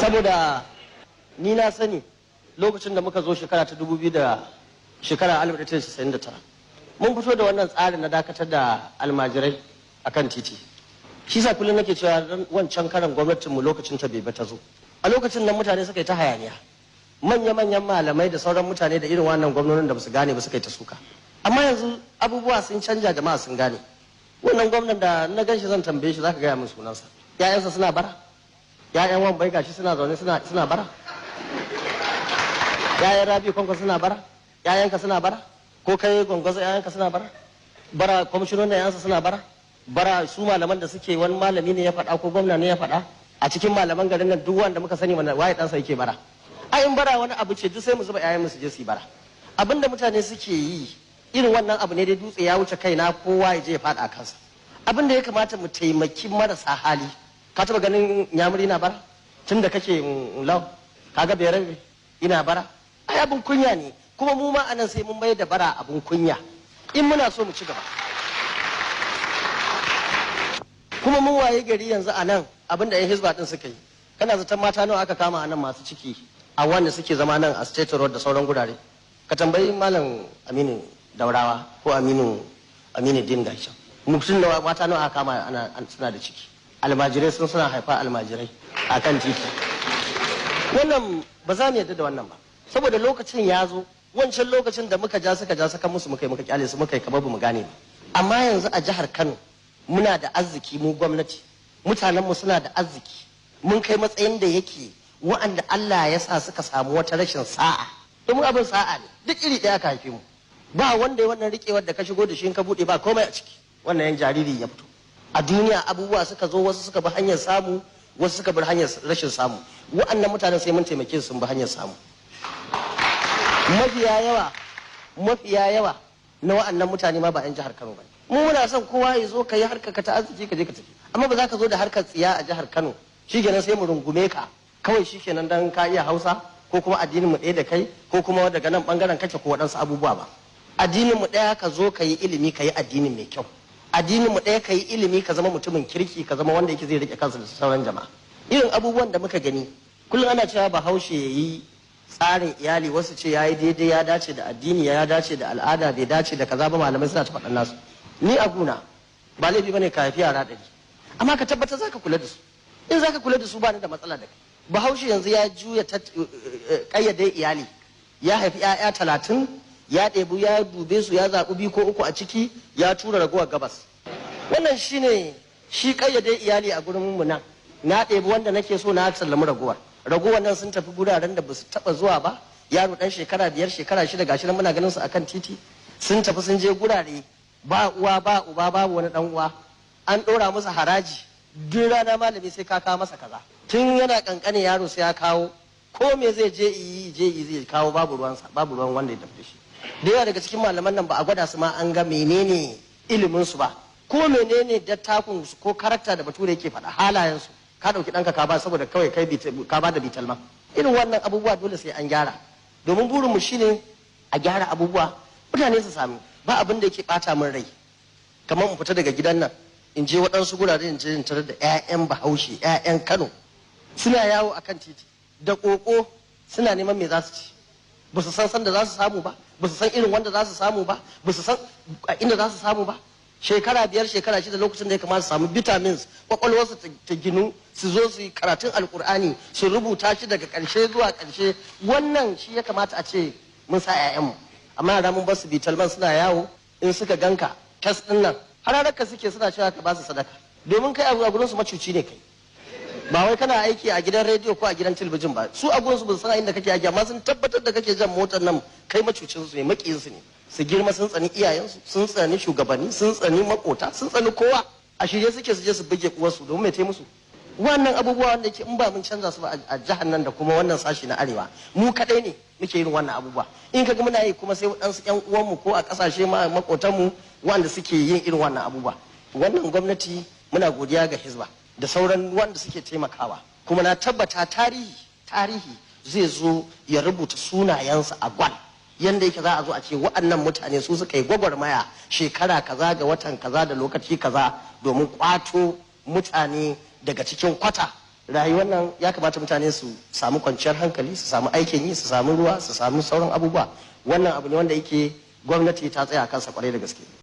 saboda ni na sani lokacin da muka zo shekara ta 2000 da shekara 1999 mun fito da wannan tsarin na dakatar da almajirai akan titi. Shi sa kullum nake cewa wancan karan gwamnatinmu lokacin ta bai ta zo. A lokacin nan mutane suka yi ta hayaniya. Manya-manyan malamai da sauran mutane da irin wannan gwamnonin da ba su gane ba suka yi ta suka. Amma yanzu abubuwa sun canja, jama'a sun gane. Wannan gwamnan da na gan shi zan tambaye shi zaka gaya min sunansa. Ya'yansa suna bara? Ya'yan Wambai gashi suna zaune suna bara? Ya'yan Rabi Kwankwa suna bara? Ya'yanka suna bara? Ko kai Gwangwazo ya'yanka suna bara? Bara kwamishinonin ya'yansa suna bara? Bara su malaman da suke wani malami ne ya faɗa ko gwamna ne ya faɗa? A cikin malaman garin nan duk wanda muka sani mana waye ɗansa yake bara? Ai in bara wani abu ce duk sai mu zuba ƴaƴan mu su je su yi bara. Abinda mutane suke yi irin wannan abu ne dai dutse ya wuce kaina kowa ya je ya faɗa a kansa. Abinda ya kamata mu taimaki marasa hali. Ka taɓa ganin Nyamuri na bara? Tun da kake lau kaga Berabe ina bara? Ai abin kunya ne, kuma mu ma anan sai mun bayar da bara abin kunya in muna so mu ci gaba. Kuma mun waye gari yanzu a nan abinda yan hizba din suka yi, kana zaton mata nawa aka kama a nan masu ciki a wanda suke zama nan a State Road da sauran gurare? Ka tambayi Malam Aminu Daurawa ko Aminu Din Gaisha, mutum nawa mata nawa aka kama ana suna da ciki? Almajirai suna haifa almajirai a kan titi. Wannan ba za mu yarda da wannan ba, saboda lokacin ya zo. Wancan lokacin da muka ja saka musu muka kyale su muka yi kamar ba mu gane ba. Amma yanzu a jihar Kano muna da arziki, mu gwamnati, mutanenmu suna da arziki, mun kai matsayin da yake wa'anda Allah ya sa suka samu wata rashin sa'a, domin abin sa'a ne, duk iri ɗaya ka haife mu, ba wanda ya wannan riƙewar da ka shigo da shi in ka buɗe ba komai a ciki, wannan yan jariri ya fito. A duniya abubuwa suka zo, wasu suka bi hanyar samu, wasu suka bi hanyar rashin samu. Wa'annan mutanen sai mun taimake su sun bi hanyar samu. Mafiya yawa na wa'annan mutane ma ba 'yan jihar Kano ba. Mu muna son kowa ya zo ka yi harkar ka ta arziki ka je ka tafi, amma ba za ka zo da harkar tsiya a jihar Kano shikenan sai mu rungume ka kawai shikenan dan ka iya Hausa ko kuma addinin mu ɗaya da kai ko kuma daga nan bangaren kake ko waɗansu abubuwa ba. Addinin mu ɗaya, ka zo ka yi ilimi, ka yi addinin mai kyau. Addinin mu ɗaya, ka yi ilimi, ka zama mutumin kirki, ka zama wanda yake zai rike kansa da sauran jama'a. Irin abubuwan da muka gani kullum ana cewa Bahaushe ya yi tsarin iyali, wasu ce ya yi daidai, ya dace da addini, ya dace da al'ada, bai dace da kaza ba, malamai suna ta faɗan nasu. Ni a guna ba laifi bane ka haifi yara 100, amma ka tabbatar zaka kula da su. In zaka kula da su ba ni da matsala da kai. Bahaushe yanzu ya juya kayyade iyali, ya haifi 'ya'ya 30, ya ɗebu ya dube su, ya zaɓi 2 ko 3 a ciki, ya tura ragowar gabas. Wannan shine shi kayyade iyali a gurin mu nan. Na ɗebi wanda nake so, na sallami ragowar nan sun tafi guraren da ba su taɓa zuwa ba. Yaro ɗan shekara 5 shekara 6 gashi nan muna ganin su akan titi, sun tafi sun je gurare ba uwa ba uba, babu wani dan uwa, an ɗora musu haraji. Duk rana malami sai ka kawo masa kaza, tun yana kankane yaro sai ya kawo, ko me zai je zai kawo, babu ruwan wanda ya tafi shi. Da yawa daga cikin malaman nan ba a gwada su ma an ga menene ilimin su ba, ko menene dattakun su ko karakta da bature yake faɗa, halayen su. Ka ɗauki ɗanka ka ba saboda kawai kai ka ba da bitalma. Irin wannan abubuwa dole sai an gyara, domin burin mu shine a gyara abubuwa, mutane su sami. Ba abin da yake bata min rai kamar in fita daga gidan nan in je waɗansu gurare in je in tarar da 'ya'yan Bahaushe, 'ya'yan Kano suna yawo akan titi da ƙoƙo suna neman me za su ci. Ba su san da za su samu ba, ba su san irin wanda za su samu ba, ba su san inda za su samu ba. Shekara 5 shekara 6 lokacin da ya kamata su samu vitamins, kwakwalwarsu ta ginu, su zo su yi karatun Alkur'ani, su rubuta shi daga ƙarshe zuwa ƙarshe. Wannan shi ya kamata a ce mun sa 'ya'yanmu. Amma yara mun basu bitalman suna yawo, in suka ganka tas din nan hararka suke suna cewa ka basu sadaka, domin kai a gurin su macuci ne kai. Ba wai kana aiki a gidan rediyo ko a gidan talabijin ba, su a gurin su ba san inda kake aiki, amma sun tabbatar da kake jan motar nan kai macucin su ne, makiyin su ne. Su girma sun tsani iyayensu, sun tsani shugabanni, sun tsani makota, sun tsani kowa. A shirye suke su je su buge uwarsu domin mai taimusu. Wannan abubuwa wanda yake in ba mun canza su ba a jihar nan da kuma wannan sashi na arewa, mu kadai ne muke yin wannan abubuwa. In kaga muna yi kuma sai waɗansu ƴan uwanmu ko a ƙasashe makotanmu wanda suke yin irin wannan abubuwa. Wannan gwamnati muna godiya ga Hizba da sauran wanda suke taimakawa, kuma na tabbata tarihi zai zo ya rubuta sunayensu a gwal, yanda yake za a zo a ce waɗannan mutane su suka yi gwagwarmaya shekara kaza ga watan kaza da lokaci kaza domin kwato mutane daga cikin kwata rayuwar nan ya kamata mutane su samu kwanciyar hankali, su samu aikin yi, su samu ruwa, su samu sauran abubuwa. Wannan abu ne wanda yake gwamnati ta tsaya kansa kwarai da gaske.